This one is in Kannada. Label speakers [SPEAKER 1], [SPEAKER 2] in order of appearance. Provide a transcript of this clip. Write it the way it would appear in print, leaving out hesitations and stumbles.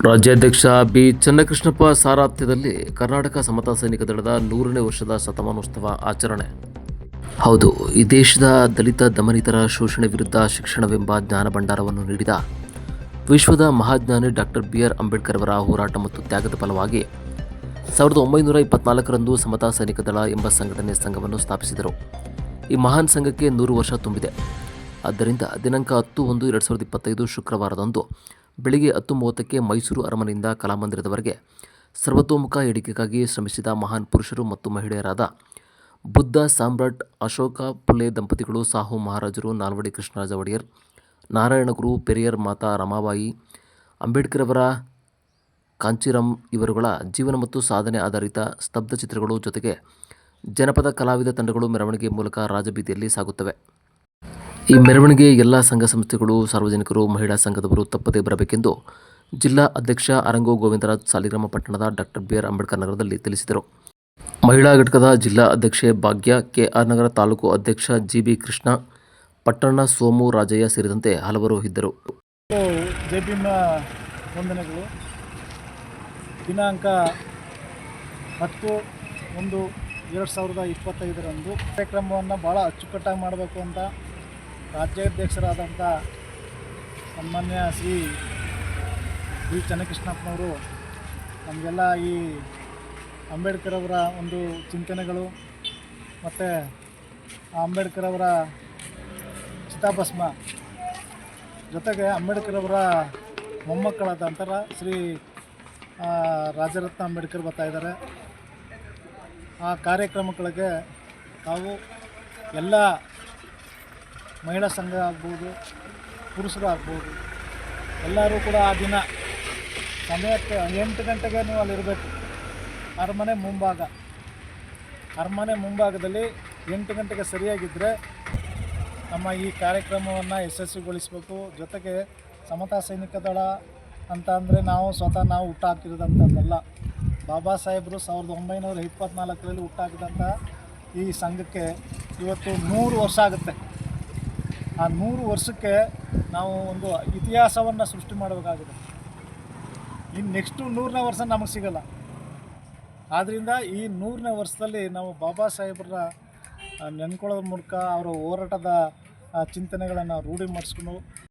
[SPEAKER 1] ರಾಜ್ಯಾಧ್ಯಕ್ಷ ಬಿ ಚನ್ನಕೃಷ್ಣಪ್ಪ ಸಾರಥ್ಯದಲ್ಲಿ ಕರ್ನಾಟಕ ಸಮತಾ ಸೈನಿಕ ದಳದ 100ನೇ ವರ್ಷದ ಶತಮಾನೋತ್ಸವ ಆಚರಣೆ. ಹೌದು, ಈ ದೇಶದ ದಲಿತ ದಮನಿತರ ಶೋಷಣೆ ವಿರುದ್ಧ ಶಿಕ್ಷಣವೆಂಬ ಜ್ಞಾನ ಭಂಡಾರವನ್ನು ನೀಡಿದ ವಿಶ್ವದ ಮಹಾಜ್ಞಾನಿ ಡಾಕ್ಟರ್ ಬಿ.ಆರ್. ಅಂಬೇಡ್ಕರ್ ಅವರ ಹೋರಾಟ ಮತ್ತು ತ್ಯಾಗದ ಫಲವಾಗಿ 1924ರಂದು ಸಮತಾ ಸೈನಿಕ ದಳ ಎಂಬ ಸಂಘವನ್ನು ಸ್ಥಾಪಿಸಿದರು. ಈ ಮಹಾನ್ ಸಂಘಕ್ಕೆ 100 ವರ್ಷ ತುಂಬಿದೆ. ಆದ್ದರಿಂದ ದಿನಾಂಕ 10/1/2025 ಶುಕ್ರವಾರದಂದು ಬೆಳಿಗ್ಗೆ 10:30ಕ್ಕೆ ಮೈಸೂರು ಅರಮನೆಯಿಂದ ಕಲಾಮಂದಿರದವರೆಗೆ ಸರ್ವತೋಮುಖ ಏಳಿಗೆಗಾಗಿ ಶ್ರಮಿಸಿದ ಮಹಾನ್ ಪುರುಷರು ಮತ್ತು ಮಹಿಳೆಯರಾದ ಬುದ್ಧ ಸಾಮ್ರಾಟ್ ಅಶೋಕ ಪುಲೆ ದಂಪತಿಗಳು, ಸಾಹು ಮಹಾರಾಜರು, ನಾಲ್ವಡಿ ಕೃಷ್ಣರಾಜ ಒಡೆಯರ್, ನಾರಾಯಣಗುರು, ಪೆರಿಯರ್ ಮಾತಾ ರಮಾಬಾಯಿ, ಅಂಬೇಡ್ಕರ್ ಅವರ ಕಾಂಚೀರಾಮ್ ಇವರುಗಳ ಜೀವನ ಮತ್ತು ಸಾಧನೆ ಆಧಾರಿತ ಸ್ತಬ್ಧ ಚಿತ್ರಗಳು ಜೊತೆಗೆ ಜನಪದ ಕಲಾವಿದ ತಂಡಗಳು ಮೆರವಣಿಗೆ ಮೂಲಕ ರಾಜಬೀದಿಯಲ್ಲಿ ಸಾಗುತ್ತವೆ. ಈ ಮೆರವಣಿಗೆ ಎಲ್ಲ ಸಂಘ ಸಂಸ್ಥೆಗಳು, ಸಾರ್ವಜನಿಕರು, ಮಹಿಳಾ ಸಂಘದವರು ತಪ್ಪದೇ ಬರಬೇಕೆಂದು ಜಿಲ್ಲಾ ಅಧ್ಯಕ್ಷ ಅರಂಗೋ ಗೋವಿಂದರಾಜ್ ಸಾಲಿಗ್ರಾಮ ಪಟ್ಟಣದ ಡಾಕ್ಟರ್ ಬಿ.ಆರ್. ಅಂಬೇಡ್ಕರ್ ನಗರದಲ್ಲಿ ತಿಳಿಸಿದರು. ಮಹಿಳಾ ಘಟಕದ ಜಿಲ್ಲಾ ಅಧ್ಯಕ್ಷೆ ಭಾಗ್ಯ, ಕೆ.ಆರ್. ನಗರ ತಾಲೂಕು ಅಧ್ಯಕ್ಷ ಜಿ.ಬಿ. ಕೃಷ್ಣ, ಪಟ್ಟಣ ಸೋಮು ರಾಜಯ್ಯ ಸೇರಿದಂತೆ ಹಲವರು ಇದ್ದರು.
[SPEAKER 2] ಜೆಪಿಎಂನ ವಂದನೆಗಳು. ದಿನಾಂಕ 10/1/2025ರಂದು ಕಾರ್ಯಕ್ರಮವನ್ನು ಭಾಳ ಅಚ್ಚುಕಟ್ಟಾಗಿ ಮಾಡಬೇಕು ಅಂತ ರಾಜ್ಯಾಧ್ಯಕ್ಷರಾದಂಥ ಸನ್ಮಾನ್ಯ ಶ್ರೀ ಬಿ ಚನ್ನಕೃಷ್ಣಪ್ಪನವರು ನಮಗೆಲ್ಲ ಈ ಅಂಬೇಡ್ಕರ್ ಅವರ ಒಂದು ಚಿಂತನೆಗಳು ಮತ್ತು ಅಂಬೇಡ್ಕರ್ ಅವರ ಚಿತಾಭಸ್ಮ ಜೊತೆಗೆ ಅಂಬೇಡ್ಕರ್ ಅವರ ಮೊಮ್ಮಕ್ಕಳಾದಂಥ ಶ್ರೀ ರಾಜರತ್ನ ಅಂಬೇಡ್ಕರ್ ಬರ್ತಾಯಿದ್ದಾರೆ. ಆ ಕಾರ್ಯಕ್ರಮಗಳಿಗೆ ತಾವು ಎಲ್ಲ ಮಹಿಳಾ ಸಂಘ ಆಗ್ಬೋದು, ಪುರುಷರು ಆಗ್ಬೋದು, ಎಲ್ಲರೂ ಕೂಡ ಆ ದಿನ ಸಮಯಕ್ಕೆ 8 ಗಂಟೆಗೆ ನೀವು ಅಲ್ಲಿರಬೇಕು. ಅರಮನೆ ಮುಂಭಾಗದಲ್ಲಿ 8 ಗಂಟೆಗೆ ಸರಿಯಾಗಿದ್ದರೆ ನಮ್ಮ ಈ ಕಾರ್ಯಕ್ರಮವನ್ನು ಯಶಸ್ವಿಗೊಳಿಸಬೇಕು. ಜೊತೆಗೆ ಸಮತಾ ಸೈನಿಕ ದಳ ಅಂತ ಅಂದರೆ ನಾವು ಹುಟ್ಟಾಕಿರೋದಂಥದ್ದಲ್ಲ. ಬಾಬಾ ಸಾಹೇಬರು 1924ರಲ್ಲಿ ಹುಟ್ಟಾಕಿದಂಥ ಈ ಸಂಘಕ್ಕೆ ಇವತ್ತು 100 ವರ್ಷ ಆಗುತ್ತೆ. ಆ 100 ವರ್ಷಕ್ಕೆ ನಾವು ಒಂದು ಇತಿಹಾಸವನ್ನು ಸೃಷ್ಟಿ ಮಾಡಬೇಕಾಗಿದೆ. ಇನ್ನು ನೆಕ್ಸ್ಟು 100ನೇ ವರ್ಷ ನಮಗೆ ಸಿಗೋಲ್ಲ. ಆದ್ದರಿಂದ ಈ 100ನೇ ವರ್ಷದಲ್ಲಿ ನಾವು ಬಾಬಾ ಸಾಹೇಬರ ನೆನ್ಕೊಳ್ಳೋದ್ರ ಮೂಲಕ ಅವರ ಹೋರಾಟದ ಚಿಂತನೆಗಳನ್ನು ರೂಢಿ ಮಾಡಿಸ್ಕೊಂಡು